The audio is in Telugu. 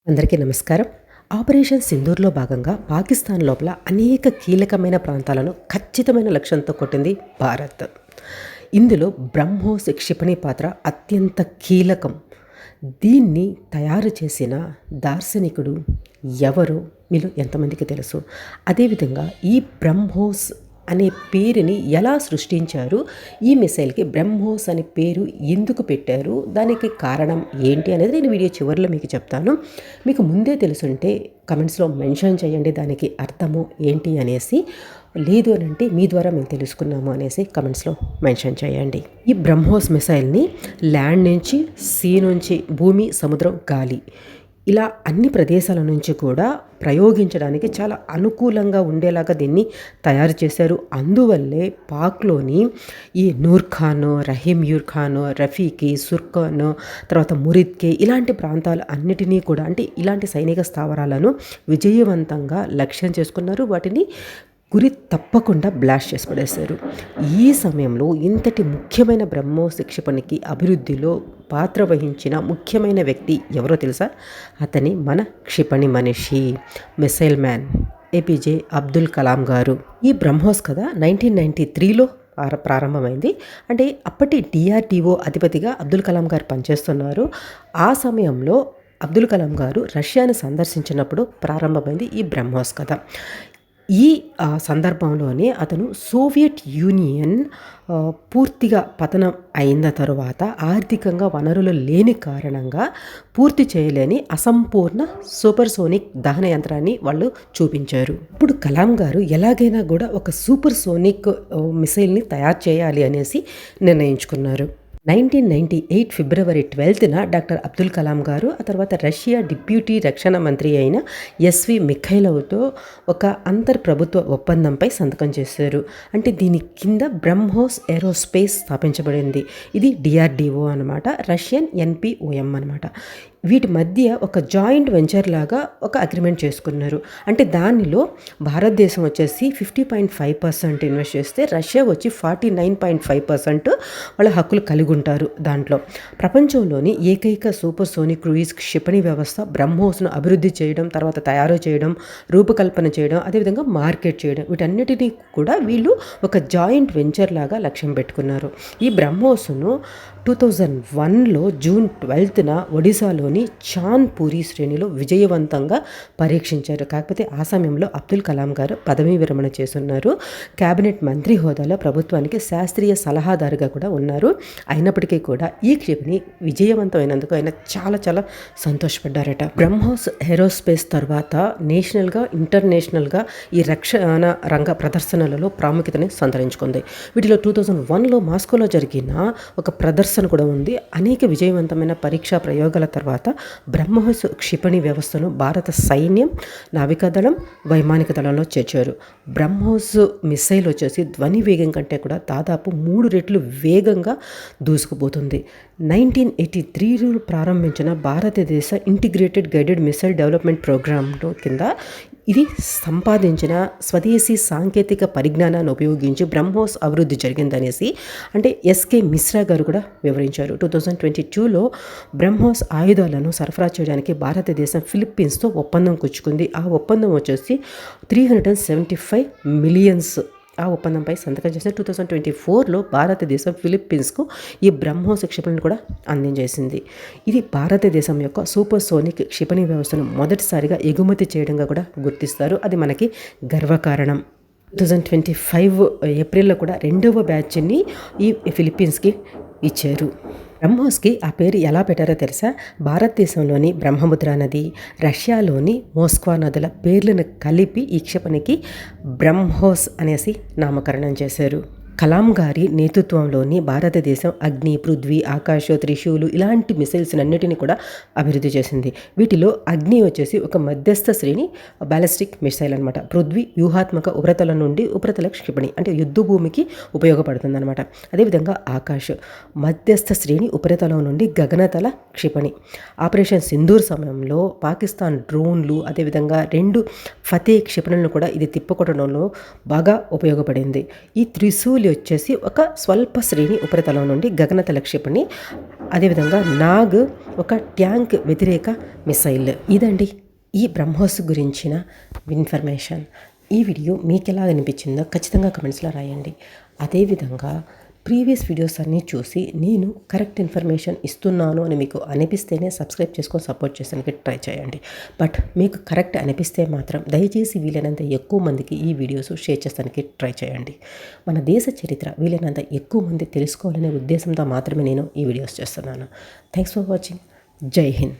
అందరికీ నమస్కారం. ఆపరేషన్ సింధూర్‌లో భాగంగా పాకిస్తాన్ లోపల అనేక కీలకమైన ప్రాంతాలను ఖచ్చితమైన లక్ష్యంతో కొట్టింది భారత్. ఇందులో బ్రహ్మోస్ క్షిపణి పాత్ర అత్యంత కీలకం. దీన్ని తయారు చేసిన దార్శనికుడు ఎవరో మీలో ఎంతమందికి తెలుసు? అదేవిధంగా ఈ బ్రహ్మోస్ అనే పేరుని ఎలా సృష్టించారు? ఈ మిసైల్‌కి బ్రహ్మోస్ అనే పేరు ఎందుకు పెట్టారు? దానికి కారణం ఏంటి అనేది నేను వీడియో చివరిలో మీకు చెప్తాను. మీకు ముందే తెలుసుంటే కమెంట్స్‌లో మెన్షన్ చేయండి దానికి అర్థము ఏంటి అనేసి. లేదు అనంటే మీ ద్వారా మేము తెలుసుకున్నాము అనేసి కమెంట్స్‌లో మెన్షన్ చేయండి. ఈ బ్రహ్మోస్ మిసైల్‌ని ల్యాండ్ నుంచి, సీ నుంచి, భూమి, సముద్రం, గాలి ఇలా అన్ని ప్రదేశాల నుంచి కూడా ప్రయోగించడానికి చాలా అనుకూలంగా ఉండేలాగా దీన్ని తయారు చేశారు. అందువల్లే పాక్‌లోని ఈ నూర్ ఖాన్, రహీమ్ యూర్ ఖాన్, రఫీకి, సుర్ఖాన్, తర్వాత మురిద్‌కే ఇలాంటి ప్రాంతాలు అన్నిటినీ కూడా అంటే ఇలాంటి సైనిక స్థావరాలను విజయవంతంగా లక్ష్యం చేసుకున్నారు. వాటిని గురి తప్పకుండా బ్లాస్ట్ చేసి పడేశారు. ఈ సమయంలో ఇంతటి ముఖ్యమైన బ్రహ్మోస్ క్షిపణికి అభివృద్ధిలో పాత్ర వహించిన ముఖ్యమైన వ్యక్తి ఎవరో తెలుసా? అతని మన క్షిపణి మనిషి, missile man APJ Abdul Kalam గారు. ఈ బ్రహ్మోస్ కదా 1993లో ప్రారంభమైంది. అంటే అప్పటి డిఆర్డిఓ అధిపతిగా అబ్దుల్ కలాం గారు పనిచేస్తున్నారు. ఆ సమయంలో అబ్దుల్ కలాం గారు రష్యాని సందర్శించినప్పుడు ప్రారంభమైంది ఈ బ్రహ్మోస్ కథ. ఈ సందర్భంలోనే అతను సోవియట్ యూనియన్ పూర్తిగా పతనం అయిన తరువాత ఆర్థికంగా వనరులు లేని కారణంగా పూర్తి చేయలేని అసంపూర్ణ సూపర్సోనిక్ దహన యంత్రాన్ని వాళ్ళు చూపించారు. ఇప్పుడు కలాం గారు ఎలాగైనా కూడా ఒక సూపర్సోనిక్ మిసైల్ని తయారు చేయాలి అనేసి నిర్ణయించుకున్నారు. 1998 ఫిబ్రవరి 12న డాక్టర్ అబ్దుల్ కలాం గారు, ఆ తర్వాత రష్యా డిప్యూటీ రక్షణ మంత్రి అయిన ఎస్వి మిఖైలోవ్తో ఒక అంతర్ప్రభుత్వ ఒప్పందంపై సంతకం చేశారు. అంటే దీని కింద బ్రహ్మోస్ ఏరోస్పేస్ స్థాపించబడింది. ఇది డిఆర్డిఓ అనమాట, రష్యన్ ఎన్పిఓఎం అనమాట. వీటి మధ్య ఒక జాయింట్ వెంచర్ లాగా ఒక అగ్రిమెంట్ చేసుకున్నారు. అంటే దానిలో భారతదేశం వచ్చేసి 50.5% ఇన్వెస్ట్ చేస్తే రష్యా వచ్చి 49.5% వాళ్ళ హక్కులు కలిగి ఉంటారు. దాంట్లో ప్రపంచంలోని ఏకైక సూపర్ సోనిక్ క్రూయిజ్ క్షిపణి వ్యవస్థ బ్రహ్మోస్ను అభివృద్ధి చేయడం, తర్వాత తయారు చేయడం, రూపకల్పన చేయడం, అదేవిధంగా మార్కెట్ చేయడం, వీటన్నిటినీ కూడా వీళ్ళు ఒక జాయింట్ వెంచర్ లాగా లక్ష్యం పెట్టుకున్నారు. ఈ బ్రహ్మోస్ను 2001లో జూన్ 12న ఒడిశాలోని చాంద్పూరి శ్రేణిలో విజయవంతంగా పరీక్షించారు. కాకపోతే ఆ సమయంలో అబ్దుల్ కలాం గారు పదవీ విరమణ చేస్తున్నారు. కేబినెట్ మంత్రి హోదాలో ప్రభుత్వానికి శాస్త్రీయ సలహాదారుగా కూడా ఉన్నారు. అయినప్పటికీ కూడా ఈ క్షిపణి విజయవంతమైనందుకు ఆయన చాలా చాలా సంతోషపడ్డారట. బ్రహ్మోస్ ఏరోస్పేస్ తర్వాత నేషనల్గా, ఇంటర్నేషనల్గా ఈ రక్షణ రంగ ప్రదర్శనలలో ప్రాముఖ్యతని సంతరించుకుంది. వీటిలో 2001లో మాస్కోలో జరిగిన ఒక ప్రదర్శన కూడా ఉంది. అనేక విజయవంతమైన పరీక్షా ప్రయోగాల తర్వాత బ్రహ్మోస్ క్షిపణి వ్యవస్థను భారత సైన్యం, నావికాదళం, వైమానిక దళంలో చేర్చారు. బ్రహ్మోస్ మిసైల్ వచ్చేసి ధ్వని వేగం కంటే కూడా దాదాపు 3 రెట్లు వేగంగా దూసుకుపోతుంది. 1983లో ప్రారంభించిన భారతదేశ ఇంటిగ్రేటెడ్ గైడెడ్ మిసైల్ డెవలప్మెంట్ ప్రోగ్రాంలో కింద ఇది సంపాదించిన స్వదేశీ సాంకేతిక పరిజ్ఞానాన్ని ఉపయోగించి బ్రహ్మోస్ అభివృద్ధి జరిగిందనేసి అంటే ఎస్కే మిశ్రా గారు కూడా వివరించారు. 2022లో బ్రహ్మోస్ ఆయుధాలను సరఫరా చేయడానికి భారతదేశం ఫిలిప్పీన్స్తో ఒప్పందం కుచ్చుకుంది. ఆ ఒప్పందం వచ్చేసి 375 మిలియన్స్ ఆ ఒప్పందంపై సంతకం చేసిన 2024లో భారతదేశం ఫిలిప్పీన్స్కు ఈ బ్రహ్మోస్ క్షిపణిని కూడా అందించేసింది. ఇది భారతదేశం యొక్క సూపర్ సోనిక్ క్షిపణి వ్యవస్థను మొదటిసారిగా ఎగుమతి చేయడంగా కూడా గుర్తిస్తారు. అది మనకి గర్వకారణం. 2025 ఏప్రిల్లో కూడా 2వ బ్యాచ్ని ఈ ఫిలిప్పీన్స్కి ఇచ్చారు. బ్రహ్మోస్కి ఆ పేరు ఎలా పెట్టారో తెలుసా? భారతదేశంలోని బ్రహ్మపుత్ర నది, రష్యాలోని మోస్క్వా నదుల పేర్లను కలిపి ఈ క్షిపణికి బ్రహ్మోస్ అనేసి నామకరణం చేశారు. కలాం గారి నేతృత్వంలోని భారతదేశం అగ్ని, పృథ్వీ, ఆకాశ, త్రిశూలు ఇలాంటి మిసైల్స్ అన్నిటిని కూడా అభివృద్ధి చేసింది. వీటిలో అగ్ని వచ్చేసి ఒక మధ్యస్థ శ్రేణి బ్యాలిస్టిక్ మిసైల్ అనమాట. పృథ్వీ వ్యూహాత్మక ఉపరితలం నుండి ఉపరితల క్షిపణి, అంటే యుద్ధ భూమికి ఉపయోగపడుతుంది అనమాట. అదేవిధంగా ఆకాశ్ మధ్యస్థ శ్రేణి ఉపరితలం నుండి గగనతల క్షిపణి. ఆపరేషన్ సింధూర్ సమయంలో పాకిస్తాన్ డ్రోన్లు, అదేవిధంగా 2 ఫతే క్షిపణులను కూడా ఇది తిప్పుకొట్టడంలో బాగా ఉపయోగపడింది. ఈ త్రిశూల్ బేలి వచ్చేసి ఒక స్వల్ప శ్రేణి ఉపరితలం నుండి గగనతల క్షిపణి, అదేవిధంగా నాగ్ ఒక ట్యాంక్ వ్యతిరేక మిసైల్. ఇదండి ఈ బ్రహ్మోస్ గురించిన ఇన్ఫర్మేషన్. ఈ వీడియో మీకు ఎలా అనిపించిందో ఖచ్చితంగా కమెంట్స్లో రాయండి. అదేవిధంగా ప్రీవియస్ వీడియోస్ అన్నీ చూసి నేను కరెక్ట్ ఇన్ఫర్మేషన్ ఇస్తున్నాను అని మీకు అనిపిస్తేనే సబ్స్క్రైబ్ చేసుకొని సపోర్ట్ చేసానికి ట్రై చేయండి. బట్ మీకు కరెక్ట్ అనిపిస్తే మాత్రం దయచేసి వీలైనంత ఎక్కువ మందికి ఈ వీడియోస్ షేర్ చేస్తానికి ట్రై చేయండి. మన దేశ చరిత్ర వీలైనంత ఎక్కువ మంది తెలుసుకోవాలనే ఉద్దేశంతో మాత్రమే నేను ఈ వీడియోస్ చేస్తున్నాను. Thanks for watching. జై హింద్.